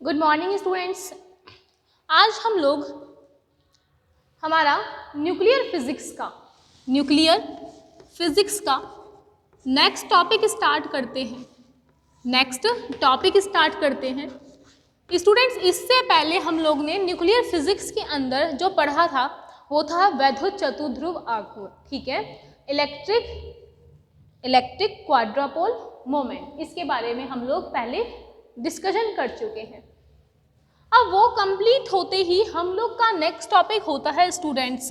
Good morning students. आज हम लोग हमारा न्यूक्लियर फिजिक्स का नेक्स्ट टॉपिक स्टार्ट करते हैं। स्टूडेंट्स, इससे पहले हम लोग ने न्यूक्लियर फिजिक्स के अंदर जो पढ़ा था वो था वैद्युत चतुर्ध्रुव आघूर्ण, ठीक है, इलेक्ट्रिक क्वाड्रापोल मोमेंट। इसके बारे में हम लोग पहले डिस्कशन कर चुके हैं। अब वो कंप्लीट होते ही हम लोग का नेक्स्ट टॉपिक होता है स्टूडेंट्स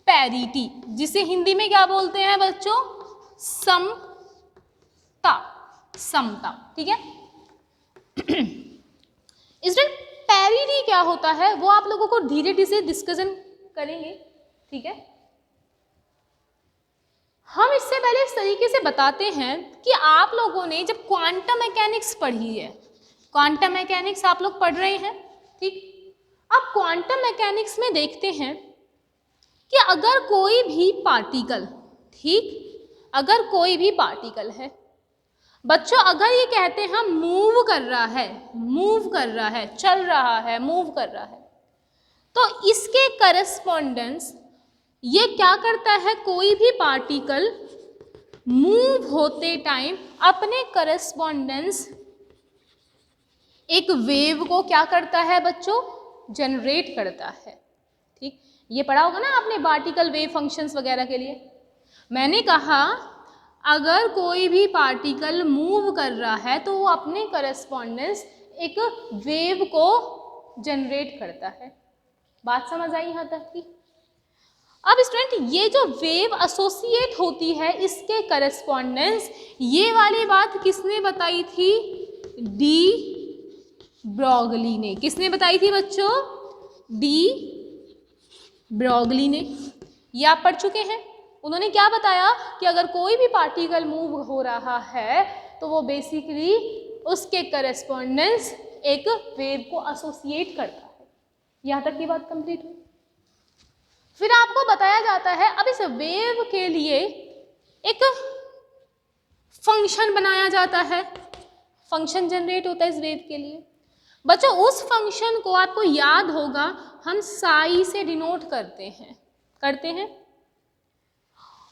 पैरिटी, जिसे हिंदी में क्या बोलते हैं बच्चों? समता, ठीक है। स्टूडेंट, पैरिटी क्या होता है वो आप लोगों को धीरे धीरे डिस्कशन करेंगे, ठीक है। हम इससे पहले इस तरीके से बताते हैं कि आप लोगों ने जब क्वांटम मैकेनिक्स पढ़ी है, क्वांटम मैकेनिक्स आप लोग पढ़ रहे हैं, ठीक। अब क्वांटम मैकेनिक्स में देखते हैं कि अगर कोई भी पार्टिकल, ठीक, अगर कोई भी पार्टिकल है बच्चों, अगर ये कहते हैं मूव कर रहा है, चल रहा है, मूव कर रहा है, तो इसके करस्पॉन्डेंस ये क्या करता है? कोई भी पार्टिकल मूव होते टाइम अपने करस्पॉन्डेंस एक वेव को क्या करता है बच्चों? जनरेट करता है, ठीक। ये पढ़ा होगा ना आपने पार्टिकल वेव फंक्शंस वगैरह के लिए। मैंने कहा अगर कोई भी पार्टिकल मूव कर रहा है तो वो अपने करस्पॉन्डेंस एक वेव को जनरेट करता है। बात समझ आई यहाँ तक की? अब स्टूडेंट, ये जो वेव एसोसिएट होती है इसके करस्पॉन्डेंस, ये वाली बात किसने बताई थी? डी ब्रॉगली ने। किसने बताई थी बच्चों? डी ब्रॉगली ने। ये आप पढ़ चुके हैं। उन्होंने क्या बताया कि अगर कोई भी पार्टिकल मूव हो रहा है तो वो बेसिकली उसके करस्पॉन्डेंस एक वेव को एसोसिएट करता है। यहाँ तक की बात कंप्लीट हुई। फिर आपको बताया जाता है अब इस वेव के लिए एक फंक्शन बनाया जाता है, फंक्शन जनरेट होता है इस वेव के लिए। बच्चों, उस फंक्शन को आपको याद होगा हम साई से डिनोट करते हैं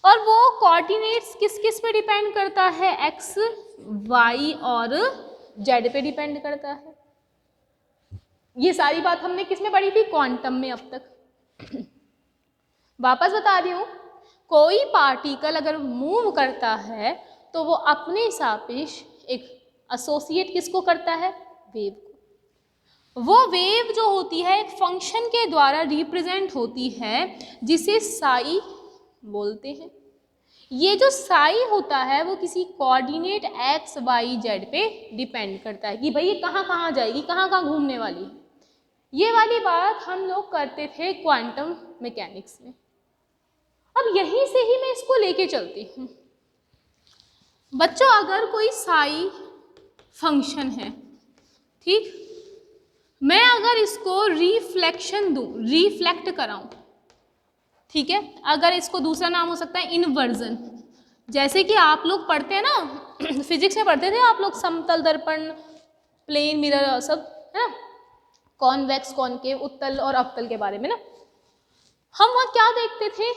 और वो कोऑर्डिनेट्स किस किस पे डिपेंड करता है? एक्स, वाई और जेड पे डिपेंड करता है। ये सारी बात हमने किस में पढ़ी थी? क्वांटम में अब तक। वापस बता रही हूँ, कोई पार्टिकल अगर मूव करता है तो वो अपने सापेक्ष एक एसोसिएट किसको करता है? वेव को। वो वेव जो होती है एक फंक्शन के द्वारा रिप्रेजेंट होती है जिसे साई बोलते हैं। ये जो साई होता है वो किसी कोऑर्डिनेट एक्स, वाई, जेड पे डिपेंड करता है कि भाई ये कहाँ कहाँ जाएगी, कहाँ कहाँ घूमने वाली है। ये वाली बात हम लोग करते थे क्वांटम मैकेनिक्स में। अब यहीं से ही मैं इसको लेके चलती हूँ बच्चों। अगर कोई साई फंक्शन है, ठीक, मैं अगर इसको रिफ्लेक्शन दूँ, रिफ्लेक्ट कराऊँ, ठीक है, अगर इसको दूसरा नाम हो सकता है इन्वर्जन। जैसे कि आप लोग पढ़ते हैं ना, फिजिक्स में पढ़ते थे आप लोग समतल दर्पण, प्लेन मिरर, सब है ना, कॉन्वेक्स, कॉनकेव, उत्तल और अवतल के बारे में ना। हम वहाँ क्या देखते थे?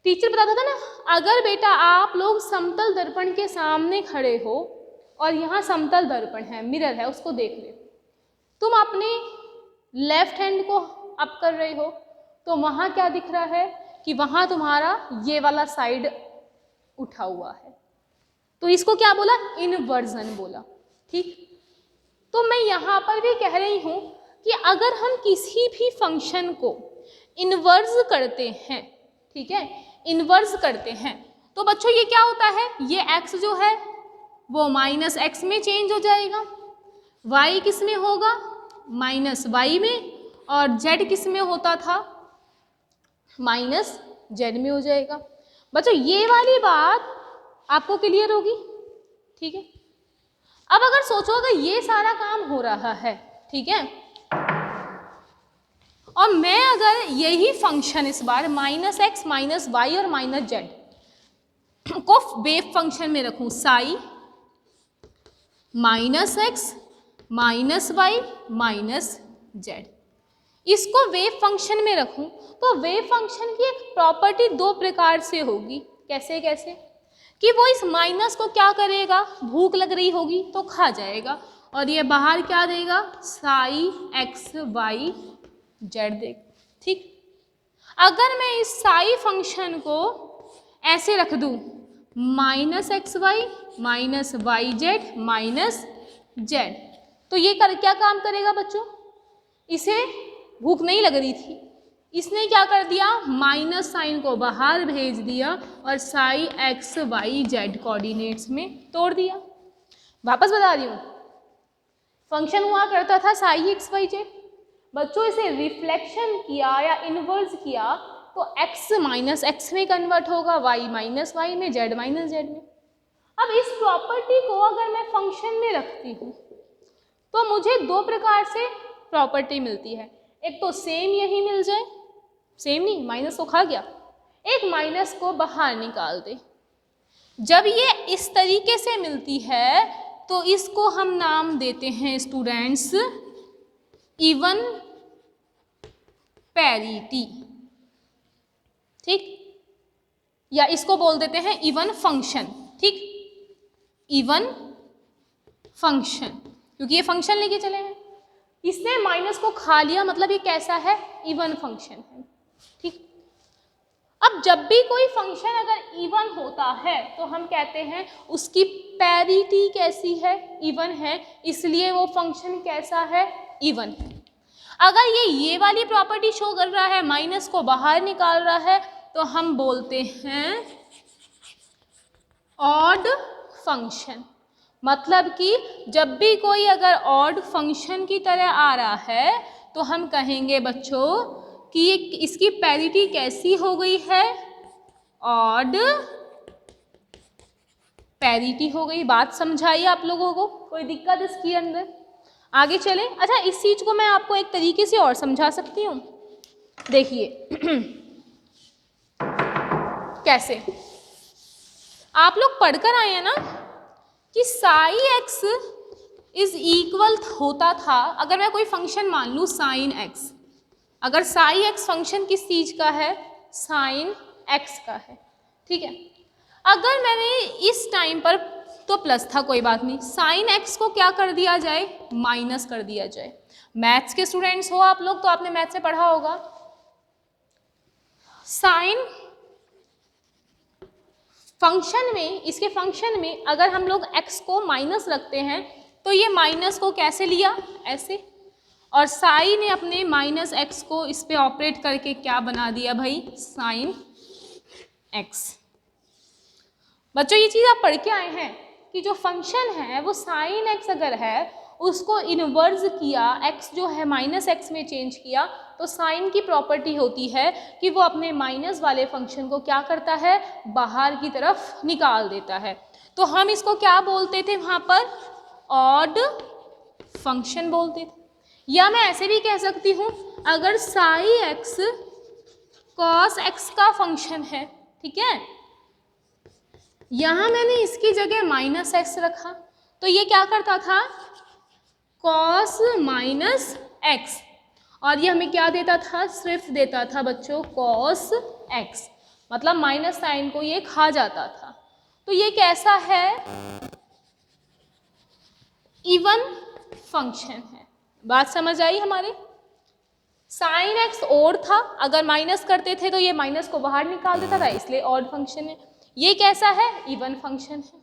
टीचर बताता था ना, अगर बेटा आप लोग समतल दर्पण के सामने खड़े हो और यहाँ समतल दर्पण है, मिरर है, उसको देख रहे हो, तुम अपने लेफ्ट हैंड को अप कर रहे हो तो वहाँ क्या दिख रहा है कि वहाँ तुम्हारा ये वाला साइड उठा हुआ है, तो इसको क्या बोला? इन्वर्जन बोला, ठीक। तो मैं यहाँ पर भी कह रही हूँ कि अगर हम किसी भी फंक्शन को इन्वर्स करते हैं, ठीक है, इन्वर्स करते हैं, तो बच्चों ये क्या होता है? ये x जो है वो माइनस एक्स में चेंज हो जाएगा, y किस में होगा? माइनस वाई में, और z किस में होता था? माइनस जेड में हो जाएगा। बच्चों ये वाली बात आपको क्लियर होगी, ठीक है। अब अगर सोचो अगर ये सारा काम हो रहा है, ठीक है, और मैं अगर यही फंक्शन इस बार माइनस एक्स, माइनस वाई और माइनस जेड को वेव फंक्शन में रखूं, psi minus x minus y minus z. इसको वेव फंक्शन में रखूं तो वेव फंक्शन की एक प्रॉपर्टी दो प्रकार से होगी। कैसे कैसे कि वो इस माइनस को क्या करेगा, भूख लग रही होगी तो खा जाएगा, और ये बाहर क्या देगा, साई एक्स वाई जेड देगा। ठीक, अगर मैं इस साई फंक्शन को ऐसे रख दूं, minus x y minus y z minus z, तो ये क्या काम करेगा बच्चों, इसे भूख नहीं लग रही थी, इसने क्या कर दिया, माइनस साइन को बाहर भेज दिया और psi x y z coordinates में तोड़ दिया। वापस बता रही हूँ, फंक्शन हुआ करता था साई एक्स वाई जेड, बच्चों इसे रिफ्लेक्शन किया या इन्वर्स किया तो x माइनस एक्स में कन्वर्ट होगा, y माइनस वाई में, z माइनस जेड में। अब इस प्रॉपर्टी को अगर मैं फंक्शन में रखती हूँ तो मुझे दो प्रकार से प्रॉपर्टी मिलती है। एक तो सेम यही मिल जाए, सेम नहीं, माइनस को खा गया, एक माइनस को बाहर निकाल दे। जब ये इस तरीके से मिलती है तो इसको हम नाम देते हैं स्टूडेंट्स इवन पैरिटी। ठीक, या इसको बोल देते हैं इवन फंक्शन। ठीक, इवन फंक्शन, क्योंकि ये फंक्शन लेके चले हैं, इसने माइनस को खा लिया, मतलब ये कैसा है, इवन फंक्शन है। ठीक, अब जब भी कोई फंक्शन अगर इवन होता है तो हम कहते हैं उसकी पैरिटी कैसी है, इवन है, इसलिए वो फंक्शन कैसा है, इवन है। अगर ये वाली प्रॉपर्टी शो कर रहा है, माइनस को बाहर निकाल रहा है, तो हम बोलते हैं ऑड फंक्शन। मतलब कि जब भी कोई अगर ऑड फंक्शन की तरह आ रहा है तो हम कहेंगे बच्चों कि इसकी पैरिटी कैसी हो गई है, ऑड पैरिटी हो गई। बात समझाइए आप लोगों को, कोई दिक्कत इसके अंदर? आगे चलें। अच्छा, इस चीज को मैं आपको एक तरीके से और समझा सकती हूँ, देखिए कैसे। आप लोग पढ़कर आए हैं ना कि साई एक्स इज इक्वल होता था, अगर मैं कोई फंक्शन मान लूँ साइन एक्स, अगर साई एक्स फंक्शन किस चीज का है, साइन एक्स का है। ठीक है, अगर मैंने इस टाइम पर तो प्लस था, कोई बात नहीं, साइन एक्स को क्या कर दिया जाए, माइनस कर दिया जाए। मैथ्स के स्टूडेंट्स हो आप लोग तो आपने मैथ्स में पढ़ा होगा, साइन फंक्शन में, इसके फंक्शन में अगर हम लोग x को माइनस रखते हैं तो ये माइनस को कैसे लिया, ऐसे, और साई ने अपने माइनस एक्स को इस पे ऑपरेट करके क्या बना दिया भाई, साइन एक्स। बच्चों ये चीज़ आप पढ़ के आए हैं कि जो फंक्शन है वो साइन एक्स अगर है, उसको इन्वर्स किया, x जो है माइनस एक्स में चेंज किया, तो साइन की प्रॉपर्टी होती है कि वो अपने माइनस वाले फंक्शन को क्या करता है, बाहर की तरफ निकाल देता है। तो हम इसको क्या बोलते थे वहाँ पर, ऑड फंक्शन बोलते थे। या मैं ऐसे भी कह सकती हूँ, अगर साई एक्स कॉस एक्स का फंक्शन है, ठीक है, यहाँ मैंने इसकी जगह माइनस एक्स रखा तो ये क्या करता था, कॉस माइनस एक्स, और ये हमें क्या देता था, सिर्फ देता था बच्चों कॉस एक्स, मतलब माइनस साइन को ये खा जाता था। तो ये कैसा है, इवन फंक्शन है। बात समझ आई हमारे? साइन एक्स ओड था, अगर माइनस करते थे तो ये माइनस को बाहर निकाल देता था, इसलिए ऑड फंक्शन है। ये कैसा है, इवन फंक्शन है।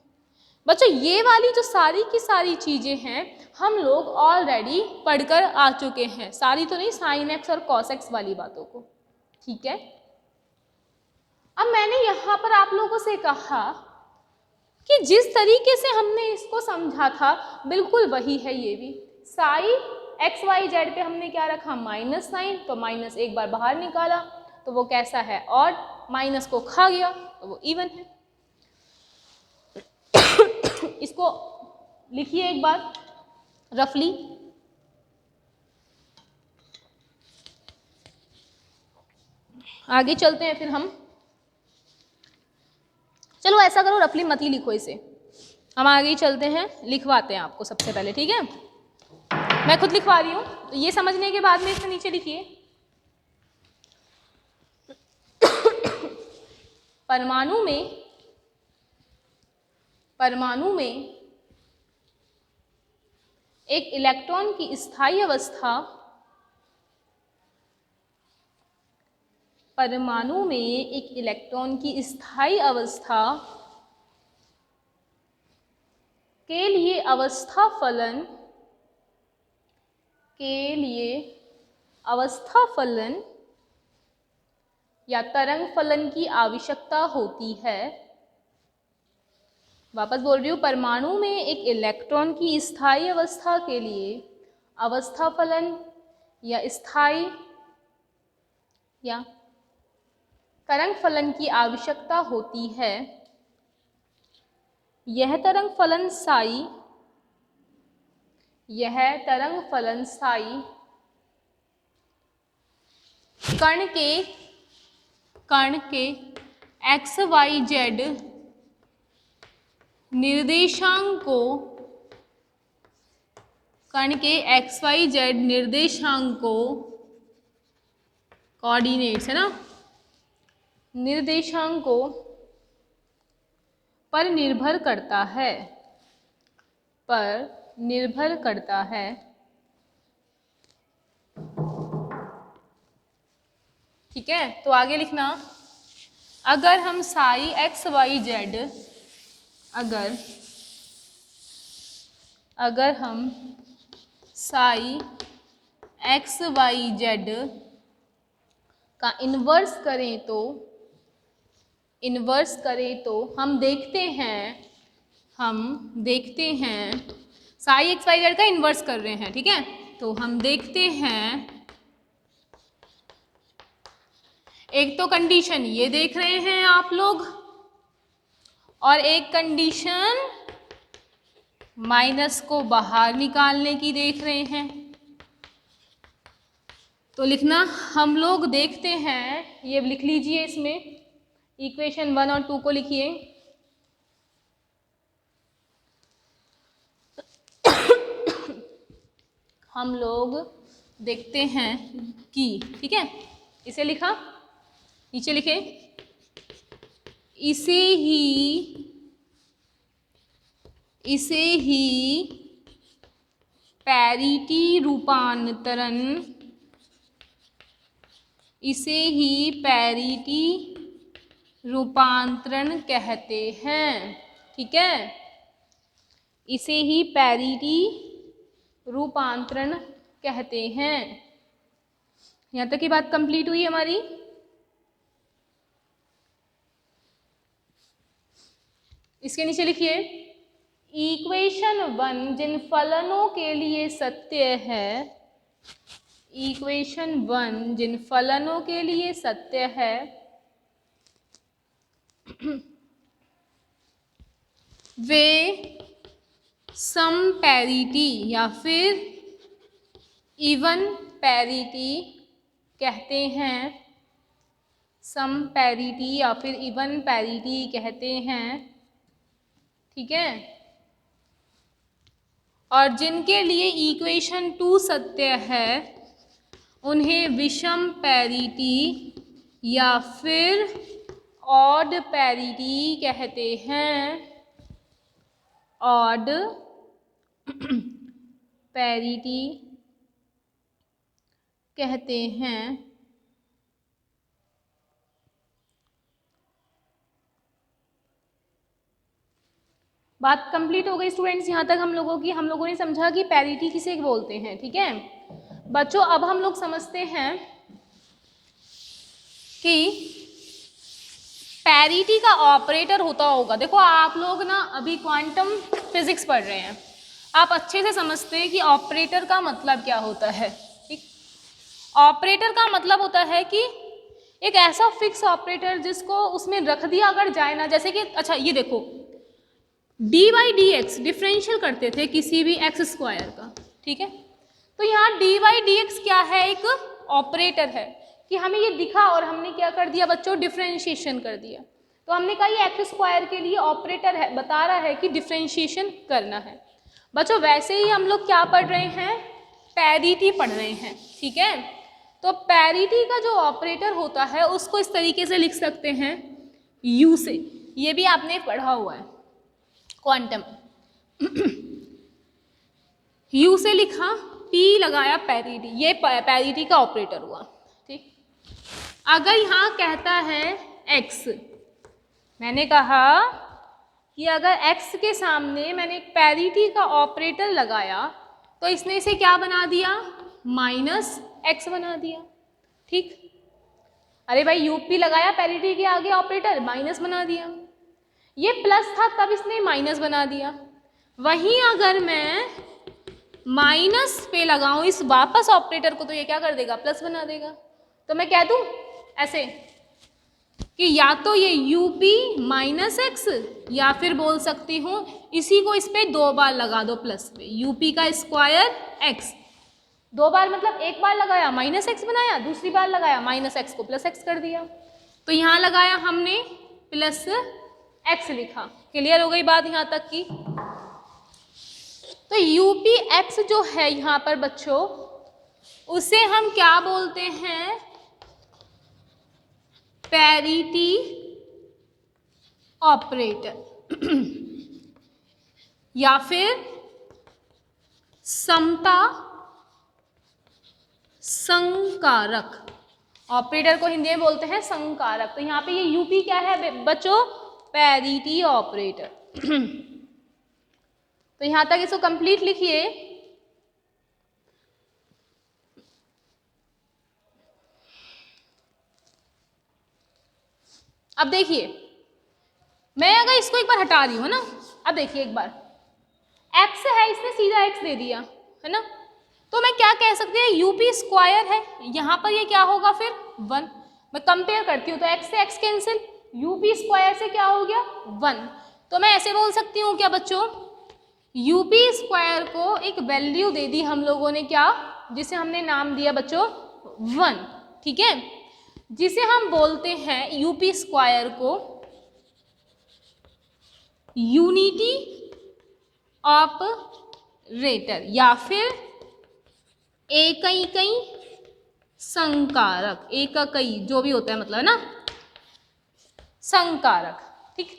बच्चों ये वाली जो सारी की सारी चीजें हैं हम लोग ऑलरेडी पढ़कर आ चुके हैं, सारी तो नहीं, साइन एक्स और कॉस एक्स वाली बातों को। ठीक है, अब मैंने यहाँ पर आप लोगों से कहा कि जिस तरीके से हमने इसको समझा था बिल्कुल वही है ये भी। साई एक्स वाई जेड पे हमने क्या रखा, माइनस साइन, तो माइनस एक बार बाहर निकाला तो वो कैसा है, ऑड, माइनस को खा गया तो वो इवन है। इसको लिखिए एक बार रफली। आगे चलते हैं फिर हम। चलो ऐसा करो, रफली मत ही लिखो इसे, हम आगे चलते हैं, लिखवाते हैं आपको सबसे पहले, ठीक है। मैं खुद लिखवा रही हूँ, तो ये समझने के बाद में इसके नीचे लिखिए परमाणु में एक इलेक्ट्रॉन की स्थायी अवस्था, परमाणु में एक इलेक्ट्रॉन की स्थायी अवस्था के लिए अवस्था फलन या तरंग फलन की आवश्यकता होती है। वापस बोल रही हूँ, परमाणु में एक इलेक्ट्रॉन की स्थायी अवस्था के लिए अवस्था फलन या स्थायी या तरंग फलन की आवश्यकता होती है। यह तरंग फलन साई कण के एक्स वाई जेड निर्देशांकों कोऑर्डिनेट्स है ना, निर्देशांकों पर निर्भर करता है। ठीक है, तो आगे लिखना, अगर हम साई एक्स वाई जेड अगर हम साई एक्स वाई जेड का इन्वर्स करें तो हम देखते हैं साई एक्स वाई जेड का इन्वर्स कर रहे हैं, ठीक है। तो हम देखते हैं, एक तो कंडीशन ये देख रहे हैं आप लोग, और एक कंडीशन माइनस को बाहर निकालने की देख रहे हैं। तो लिखना, हम लोग देखते हैं, ये लिख लीजिए, इसमें इक्वेशन 1 और 2 को लिखिए। हम लोग देखते हैं कि, ठीक है, इसे लिखा, नीचे लिखे, इसे ही पैरिटी रूपांतरण कहते हैं, ठीक है। इसे ही पैरिटी रूपांतरण कहते हैं। यहाँ तक की बात कंप्लीट हुई हमारी। इसके नीचे लिखिए, इक्वेशन 1 जिन फलनों के लिए सत्य है, इक्वेशन 1 जिन फलनों के लिए सत्य है, वे सम पैरिटी या फिर इवन पैरिटी कहते हैं, सम पैरिटी या फिर इवन पैरिटी कहते हैं, ठीक है। और जिनके लिए इक्वेशन 2 सत्य है, उन्हें विषम पैरिटी या फिर ऑड पैरिटी कहते हैं, ऑड पैरिटी कहते हैं। बात कंप्लीट हो गई स्टूडेंट्स, यहाँ तक हम लोगों ने समझा कि पैरिटी किसे बोलते हैं, ठीक है बच्चों। अब हम लोग समझते हैं कि पैरिटी का ऑपरेटर होता होगा। देखो आप लोग ना अभी क्वांटम फिजिक्स पढ़ रहे हैं, आप अच्छे से समझते हैं कि ऑपरेटर का मतलब क्या होता है, ठीक। ऑपरेटर का मतलब होता है कि एक ऐसा फिक्स ऑपरेटर जिसको उसमें रख दिया अगर जाए ना, जैसे कि अच्छा ये देखो, dy/dx डिफरेंशियल करते थे किसी भी एक्स स्क्वायर का, ठीक है। तो यहाँ dy/dx क्या है, एक ऑपरेटर है कि हमें ये दिखा और हमने क्या कर दिया बच्चों, डिफरेंशिएशन कर दिया। तो हमने कहा ये एक्स स्क्वायर के लिए ऑपरेटर है, बता रहा है कि डिफ्रेंशिएशन करना है। बच्चों वैसे ही हम लोग क्या पढ़ रहे हैं, पैरिटी पढ़ रहे हैं, ठीक है। तो पैरिटी का जो ऑपरेटर होता है उसको इस तरीके से लिख सकते हैं यू से, ये भी आपने पढ़ा हुआ है क्वांटम। यू से लिखा, पी लगाया पैरिटी, ये पैरिटी का ऑपरेटर हुआ, ठीक। अगर यहाँ कहता है एक्स, मैंने कहा कि अगर x के सामने मैंने एक पैरिटी का ऑपरेटर लगाया तो इसने इसे क्या बना दिया, माइनस एक्स बना दिया, ठीक। अरे भाई यूपी लगाया पैरिटी के आगे ऑपरेटर, माइनस बना दिया, ये प्लस था तब इसने माइनस बना दिया। वहीं अगर मैं माइनस पे लगाऊं इस वापस ऑपरेटर को तो ये क्या कर देगा, प्लस बना देगा। तो मैं कह दूं ऐसे कि या तो ये यूपी माइनस एक्स, या फिर बोल सकती हूँ इसी को इस पे 2 बार लगा दो प्लस पे, यूपी का स्क्वायर एक्स, 2 बार मतलब एक बार लगाया माइनस एक्स बनाया, दूसरी बार लगाया माइनस एक्स को प्लस एक्स कर दिया। तो यहाँ लगाया हमने प्लस एक्स लिखा। क्लियर हो गई बात यहाँ तक की। तो यूपी एक्स जो है यहाँ पर बच्चों, उसे हम क्या बोलते हैं, पैरिटी ऑपरेटर या फिर समता संकारक। ऑपरेटर को हिंदी में बोलते हैं संकारक। तो यहाँ पे ये यूपी क्या है बच्चों, पैरिटी ऑपरेटर। तो यहाँ तक इसको कंप्लीट लिखिए। अब देखिए, मैं अगर इसको एक बार हटा रही हूँ ना, अब देखिए एक बार x है, इसने सीधा x दे दिया है ना, तो मैं क्या कह सकती है, यूपी स्क्वायर है, यहाँ पर ये क्या होगा फिर 1। मैं कंपेयर करती हूँ तो x से x कैंसिल, यूपी स्क्वायर से क्या हो गया 1। तो मैं ऐसे बोल सकती हूँ क्या बच्चों, यूपी स्क्वायर को एक वैल्यू दे दी हम लोगों ने, क्या, जिसे हमने नाम दिया बच्चों 1, ठीक है, जिसे हम बोलते हैं यूपी स्क्वायर को यूनिटी ऑपरेटर या फिर एकई संकारक, एकई जो भी होता है मतलब ना, संकारक, ठीक।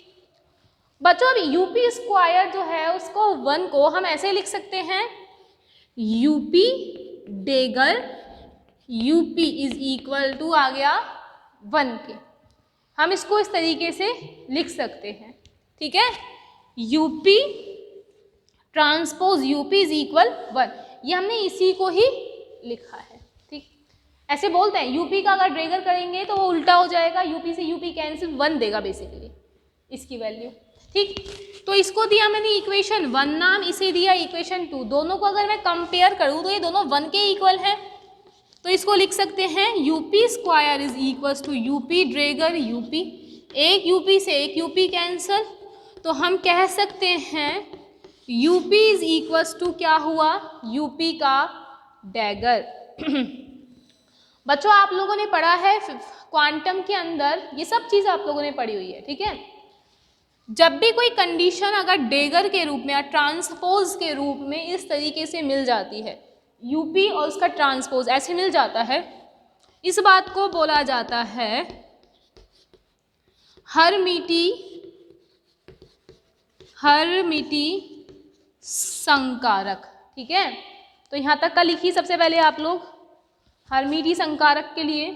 बच्चों अब यूपी स्क्वायर जो है उसको 1 को हम ऐसे लिख सकते हैं, UP dagger, UP is equal to आ गया 1 के, हम इसको इस तरीके से लिख सकते हैं, ठीक है। UP transpose UP is equal 1, ये हमने इसी को ही लिखा है, ठीक। ऐसे बोलते हैं यूपी का अगर ड्रेगर करेंगे तो वो उल्टा हो जाएगा, यूपी से यूपी कैंसिल 1 देगा बेसिकली इसकी वैल्यू, ठीक। तो इसको दिया मैंने इक्वेशन 1 नाम, इसे दिया इक्वेशन 2, दोनों को अगर मैं कंपेयर करूँ तो ये दोनों 1 के इक्वल हैं। तो इसको लिख सकते हैं UP square is equal to UP dagger UP, एक यूपी से एक यूपी कैंसल, तो हम कह सकते हैं यूपी इज इक्वल टू क्या हुआ, यूपी का डैगर। बच्चों आप लोगों ने पढ़ा है क्वांटम के अंदर, ये सब चीज़ आप लोगों ने पढ़ी हुई है, ठीक है। जब भी कोई कंडीशन अगर डेगर के रूप में या ट्रांसपोज के रूप में इस तरीके से मिल जाती है, यूपी और उसका ट्रांसपोज ऐसे मिल जाता है, इस बात को बोला जाता है हर्मिटी संकारक, ठीक है। तो यहाँ तक का लिखिए सबसे पहले आप लोग, हर्मिटी संकारक के लिए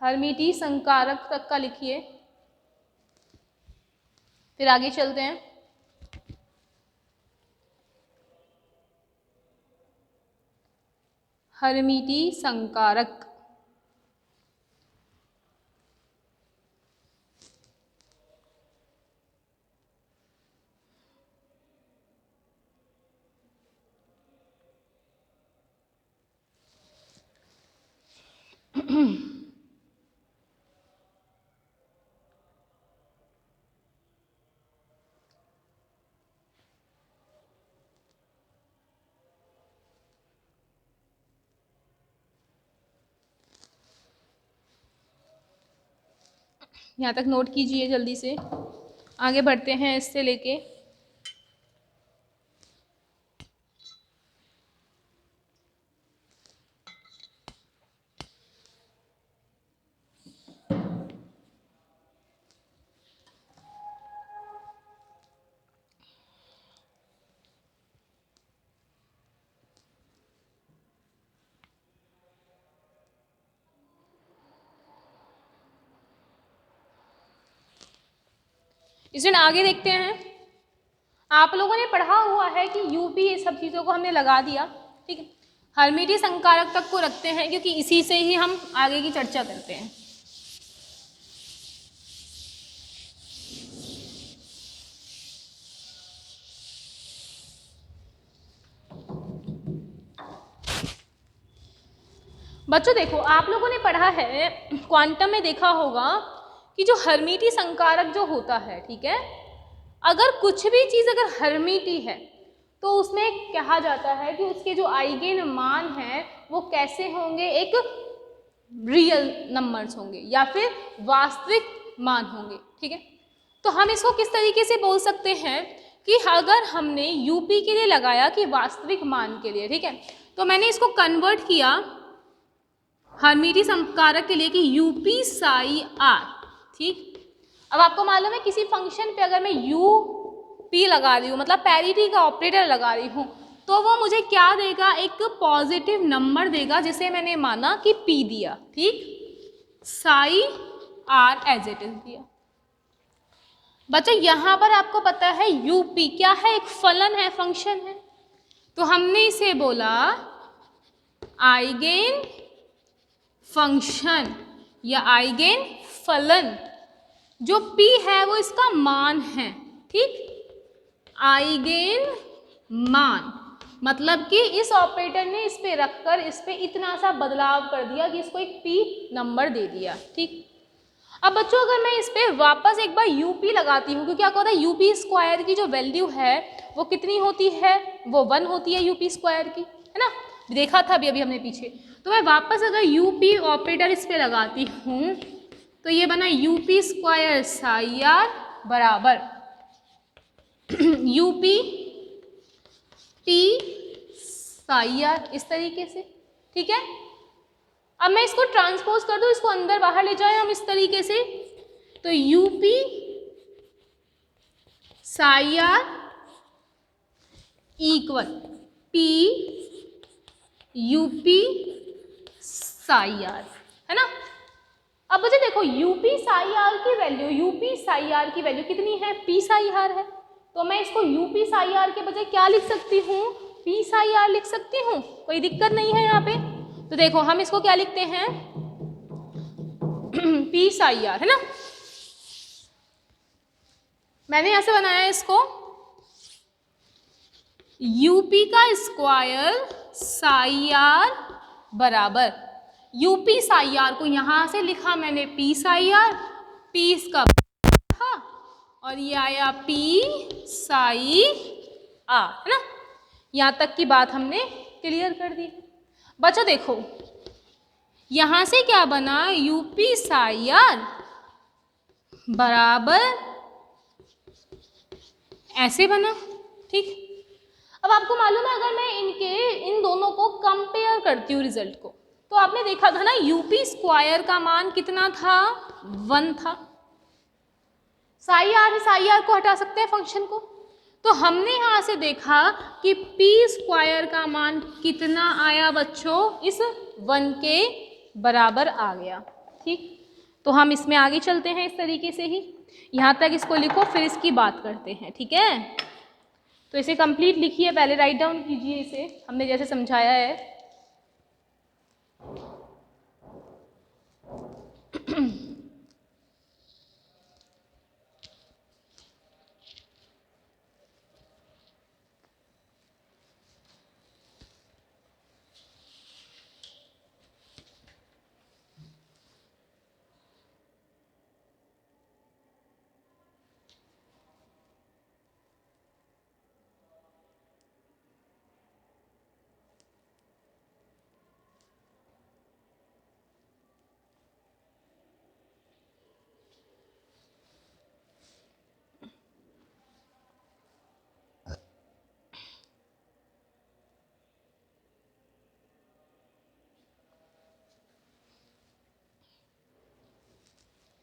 हर्मिटी संकारक तक का लिखिए, फिर आगे चलते हैं। हर्मिटी संकारक, यहाँ तक नोट कीजिए जल्दी से, आगे बढ़ते हैं इससे लेके। स्टूडेंट आगे देखते हैं। आप लोगों ने पढ़ा हुआ है कि यूपी, ये सब चीज़ों को हमने लगा दिया, ठीक है। हर्मिटियन संकारक तक को रखते हैं क्योंकि इसी से ही हम आगे की चर्चा करते हैं। बच्चों देखो, आप लोगों ने पढ़ा है, क्वांटम में देखा होगा कि जो हर्मिटियन संकारक जो होता है, ठीक है, अगर कुछ भी चीज़ अगर हर्मिटियन है तो उसमें कहा जाता है कि उसके जो आइगेन मान हैं वो कैसे होंगे, एक रियल नंबर्स होंगे या फिर वास्तविक मान होंगे, ठीक है। तो हम इसको किस तरीके से बोल सकते हैं कि अगर हमने यूपी के लिए लगाया कि वास्तविक मान के लिए, ठीक है, तो मैंने इसको कन्वर्ट किया हर्मिटियन संकारक के लिए कि यूपी साई आर, ठीक। अब आपको मालूम है किसी फंक्शन पे अगर मैं यूपी लगा रही हूँ, मतलब पैरिटी का ऑपरेटर लगा रही हूँ, तो वो मुझे क्या देगा, एक पॉजिटिव नंबर देगा जिसे मैंने माना कि पी दिया, ठीक, psi r as it is दिया। बच्चों यहाँ पर आपको पता है यूपी क्या है, एक फलन है, फंक्शन है, तो हमने इसे बोला आइगेन फंक्शन या आइगेन फलन। जो P है वो इसका मान है, ठीक, आइगेन मान, मतलब कि इस ऑपरेटर ने इस पे रखकर इस पे इतना सा बदलाव कर दिया कि इसको एक P नंबर दे दिया, ठीक। अब बच्चों अगर मैं इस पे वापस एक बार यूपी लगाती हूँ, क्योंकि आपको पता है यूपी स्क्वायर की जो वैल्यू है वो कितनी होती है, वो 1 होती है यूपी स्क्वायर की, है ना, देखा था अभी हमने पीछे। तो मैं वापस अगर यूपी ऑपरेटर इस पे लगाती हूँ तो ये बना यूपी स्क्वायर साई आर बराबर यूपी टी साई आर, इस तरीके से, ठीक है। अब मैं इसको ट्रांसपोज कर दूं, इसको अंदर बाहर ले जाएं हम इस तरीके से, तो UP psi R equal P UP psi R, है ना। अब मुझे देखो यूपी साई आर की वैल्यू, यूपी साई आर की वैल्यू कितनी है, पी साई आर है, तो मैं इसको यूपी साई आर के बजाय क्या लिख सकती हूँ, पी साई आर लिख सकती हूँ, कोई दिक्कत नहीं है यहाँ पे। तो देखो हम इसको क्या लिखते हैं पी साई आर, है ना। मैंने ऐसे बनाया है इसको यूपी का स्क्वायर साई आर बराबर यूपी साई आर को यहां से लिखा मैंने पी साई आर, पी इसका था और ये आया पी साई आर, है ना। यहां तक की बात हमने क्लियर कर दी। बच्चों देखो यहां से क्या बना, यूपी साई आर बराबर ऐसे बना, ठीक। अब आपको मालूम है अगर मैं इन दोनों को कंपेयर करती हूँ रिजल्ट को, तो आपने देखा था ना यूपी स्क्वायर का मान कितना था, 1 था। साई आर को हटा सकते हैं फंक्शन को, तो हमने यहाँ से देखा कि पी स्क्वायर का मान कितना आया बच्चों, इस 1 के बराबर आ गया, ठीक। तो हम इसमें आगे चलते हैं इस तरीके से ही, यहाँ तक इसको लिखो फिर इसकी बात करते हैं, ठीक है। तो इसे कंप्लीट लिखिए, पहले राइट डाउन कीजिए इसे, हमने जैसे समझाया है।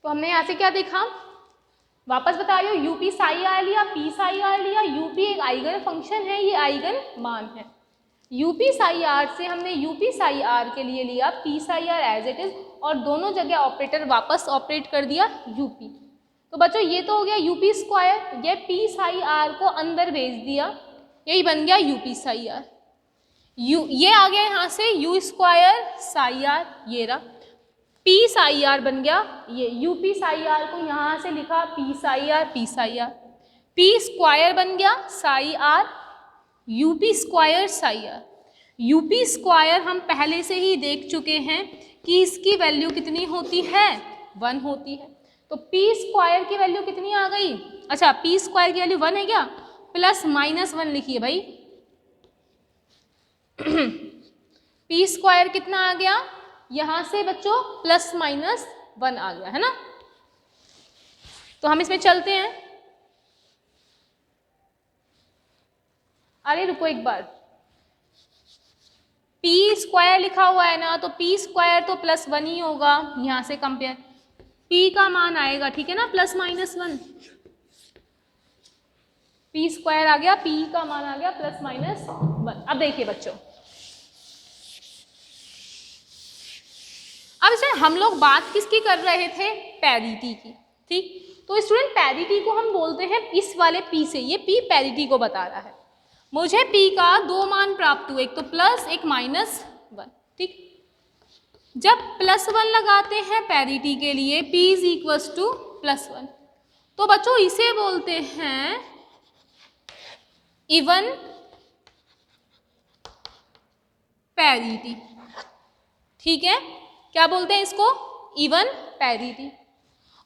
तो हमने यहाँ से क्या देखा, वापस बता रही हूँ, यूपी साई आर लिया, पी साई आर लिया। यूपी एक आइगन फंक्शन है, ये आइगन मान है। यूपी साई आर से हमने यूपी साई आर के लिए लिया P psi r as it is, और दोनों जगह ऑपरेटर वापस ऑपरेट कर दिया यूपी। तो बच्चों ये तो हो गया यूपी स्क्वायर, ये पी साई आर को अंदर भेज दिया, यही बन गया यूपी साई आर। ये आ गया यहाँ से यू स्क्वायर साई आर, ये रहा पी साई आर बन गया। ये यूपी साई आर को यहाँ से लिखा P psi are, P psi are, P square बन गया psi R, UP square psi R. UP square हम पहले से ही देख चुके हैं कि इसकी वैल्यू कितनी होती है, 1 होती है। तो पी स्क्वायर की वैल्यू कितनी आ गई, अच्छा पी स्क्वायर की वैल्यू 1 है क्या, प्लस माइनस 1 लिखिए भाई। पी स्क्वायर कितना आ गया, यहाँ से बच्चों प्लस माइनस 1 आ गया है ना। तो हम इसमें चलते हैं, अरे रुको एक बार, पी स्क्वायर लिखा हुआ है ना, तो पी स्क्वायर तो प्लस 1 ही होगा, यहाँ से कंपेयर पी का मान आएगा, ठीक है ना, प्लस माइनस 1। पी स्क्वायर आ गया, पी का मान आ गया प्लस माइनस 1। अब देखिए बच्चों, अब इसमें हम लोग बात किसकी कर रहे थे, पैरिटी की, ठीक। तो स्टूडेंट पैरिटी को हम बोलते हैं इस वाले पी से, ये पी पैरिटी को बता रहा है। मुझे पी का 2 मान प्राप्त हुए, एक तो प्लस एक माइनस 1, ठीक। जब प्लस 1 लगाते हैं पैरिटी के लिए, P is equals two plus 1, तो बच्चों इसे बोलते हैं इवन पैरिटी, ठीक है। क्या बोलते हैं इसको, इवन पैरिटी।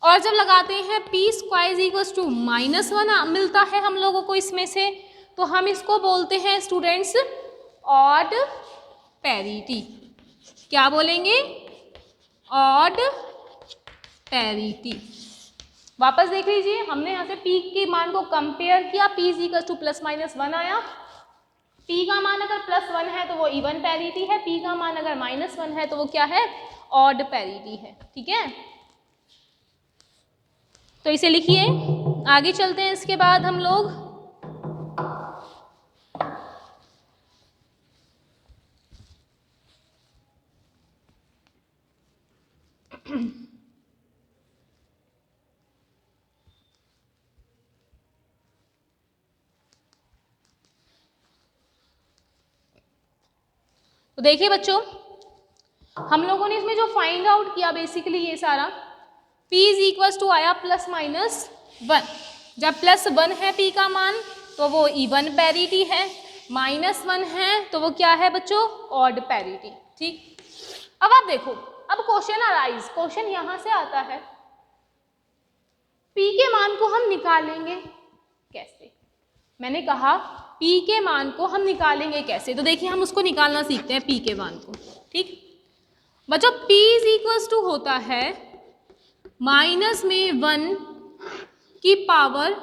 और जब लगाते हैं P square equals to minus 1 मिलता है हम लोगों को इसमें से, तो हम इसको बोलते हैं स्टूडेंट्स ऑड पैरिटी। क्या बोलेंगे, ऑड पैरिटी। वापस देख लीजिए, हमने यहाँ से पी के मान को कंपेयर किया, P equals two plus minus 1 आया। पी का मान अगर प्लस 1 है तो वो इवन पैरिटी है, पी का मान अगर माइनस 1 है तो वो क्या है, ऑड पैरिटी है, ठीक है। तो इसे लिखिए, आगे चलते हैं। इसके बाद हम लोग तो देखिए बच्चों, हम लोगों ने इसमें जो फाइंड आउट किया बेसिकली ये सारा, P इज इक्वल्स टू आया प्लस माइनस 1। जब प्लस 1 है P का मान तो वो इवन पैरिटी है, माइनस 1 है तो वो क्या है बच्चों, ऑड पैरिटी, ठीक। अब आप देखो, अब क्वेश्चन अराइज, क्वेश्चन यहां से आता है, P के मान को हम निकालेंगे कैसे। मैंने कहा P के मान को हम निकालेंगे कैसे, तो देखिए हम उसको निकालना सीखते हैं P के मान को, ठीक। बच्चों P इज इक्वल्स टू होता है माइनस में 1 की पावर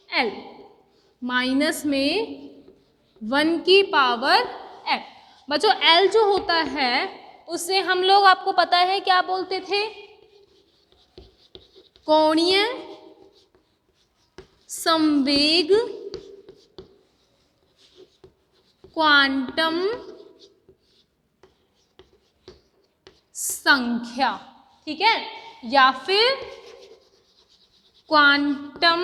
L, माइनस में 1 की पावर L। बच्चों L जो होता है उससे हम लोग, आपको पता है क्या बोलते थे, कोणीय संवेग क्वांटम संख्या, ठीक है, या फिर क्वांटम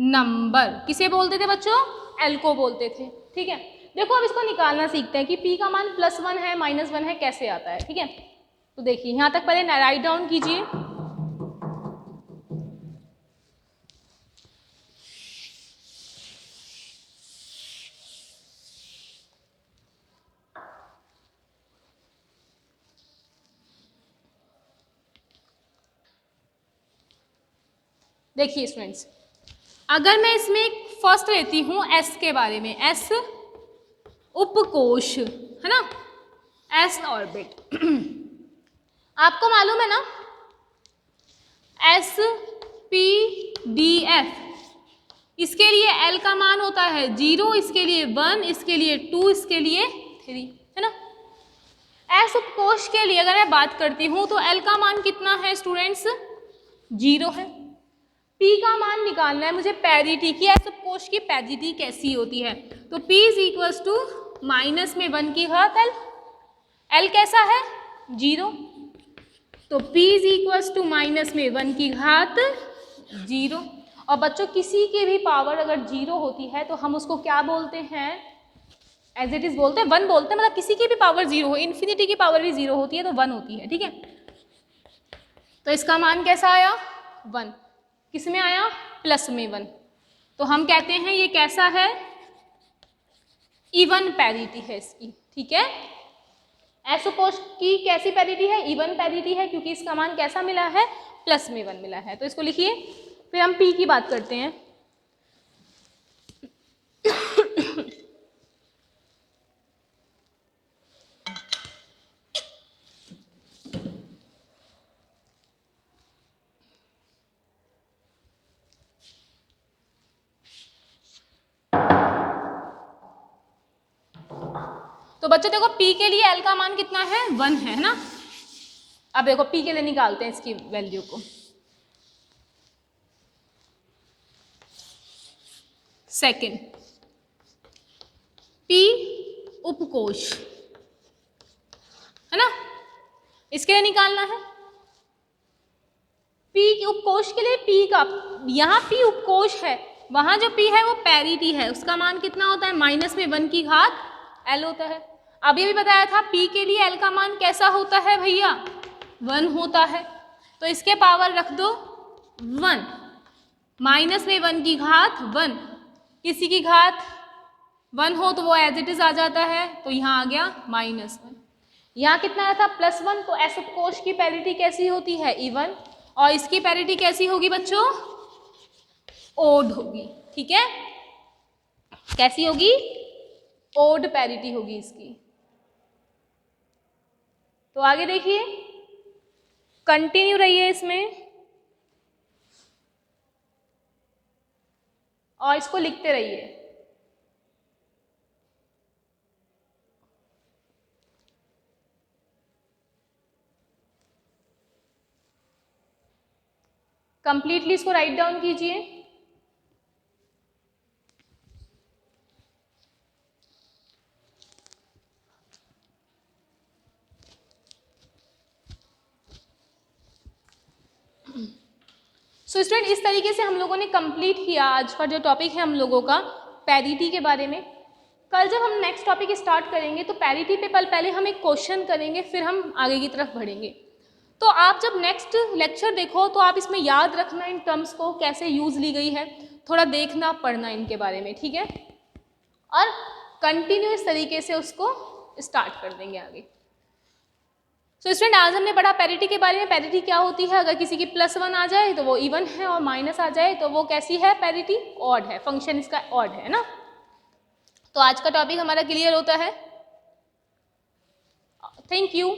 नंबर। किसे बोलते थे बच्चों, एल को बोलते थे, ठीक है। देखो अब इसको निकालना सीखते हैं कि पी का मान प्लस 1 है माइनस 1 है, कैसे आता है, ठीक है। तो देखिए यहां तक पहले राइट डाउन कीजिए। देखिए स्टूडेंट्स, अगर मैं इसमें फर्स्ट लेती हूँ एस के बारे में, एस उपकोश है ना, एस ऑर्बिट। आपको मालूम है ना एस पी डी एफ इसके लिए L का मान होता है 0, इसके लिए 1, इसके लिए 2, इसके लिए 3, है ना। एस उपकोष के लिए अगर मैं बात करती हूँ तो L का मान कितना है स्टूडेंट्स, 0 है। P का मान निकालना है मुझे पैरिटी की, एस उपकोष की पैरिटी कैसी होती है, तो P is equals to minus में 1 की घात L, L कैसा है 0, तो P is equals to minus में 1 की घात 0। और बच्चों किसी की भी पावर अगर 0 होती है तो हम उसको क्या बोलते हैं, एज इट इज बोलते हैं, 1 बोलते हैं, मतलब किसी की भी पावर 0 हो, इन्फिनिटी की पावर भी 0 होती है तो 1 होती है, ठीक है। तो इसका मान कैसा आया 1, किस में आया प्लस में 1, तो हम कहते हैं ये कैसा है, इवन पैरिटी है इसकी, ठीक है। एस उपकोष की कैसी पैरिटी है, इवन पैरिटी है, क्योंकि इसका मान कैसा मिला है प्लस में 1 मिला है, तो इसको लिखिए। फिर हम P की बात करते हैं। तो बच्चों देखो P के लिए L का मान कितना है 1 है ना। अब देखो P के लिए निकालते हैं इसकी वैल्यू को। सेकेंड P उपकोष है ना, इसके लिए निकालना है। P उपकोष के लिए P का, यहाँ P उपकोष है, वहां जो P है वो पैरिटी है, उसका मान कितना होता है माइनस में 1 की घात L होता है। अब ये भी बताया था P के लिए L का मान कैसा होता है भैया 1 होता है, तो इसके पावर रख दो 1, माइनस में 1 की घात 1, किसी की घात 1 हो तो वो एज इट इज आ जाता है, तो यहाँ आ गया -1। यहाँ कितना आया था +1, तो एस उपकोष की पैरिटी कैसी होती है इवन, और इसकी पैरिटी कैसी होगी बच्चों ओड होगी, ठीक है। कैसी होगी ओड पैरिटी होगी इसकी। तो आगे देखिए, कंटिन्यू रहिए इसमें और इसको लिखते रहिए। कंप्लीटली इसको राइट डाउन कीजिए। सो स्टूडेंट इस तरीके से हम लोगों ने कंप्लीट किया आज का जो टॉपिक है हम लोगों का पैरिटी के बारे में। कल जब हम नेक्स्ट टॉपिक स्टार्ट करेंगे तो पैरिटी पे पहले हम एक क्वेश्चन करेंगे, फिर हम आगे की तरफ बढ़ेंगे। तो आप जब नेक्स्ट लेक्चर देखो तो आप इसमें याद रखना इन टर्म्स को कैसे यूज़ ली गई है, थोड़ा देखना पढ़ना इनके बारे में, ठीक है। और कंटिन्यू इस तरीके से उसको स्टार्ट कर देंगे आगे। सो स्टूडेंट आज हमने पढ़ा पैरिटी के बारे में। पैरिटी क्या होती है, अगर किसी की +1 आ जाए तो वो इवन है और माइनस आ जाए तो वो कैसी है पैरिटी ऑड है, फंक्शन इसका ऑड है ना। तो आज का टॉपिक हमारा क्लियर होता है। Thank you.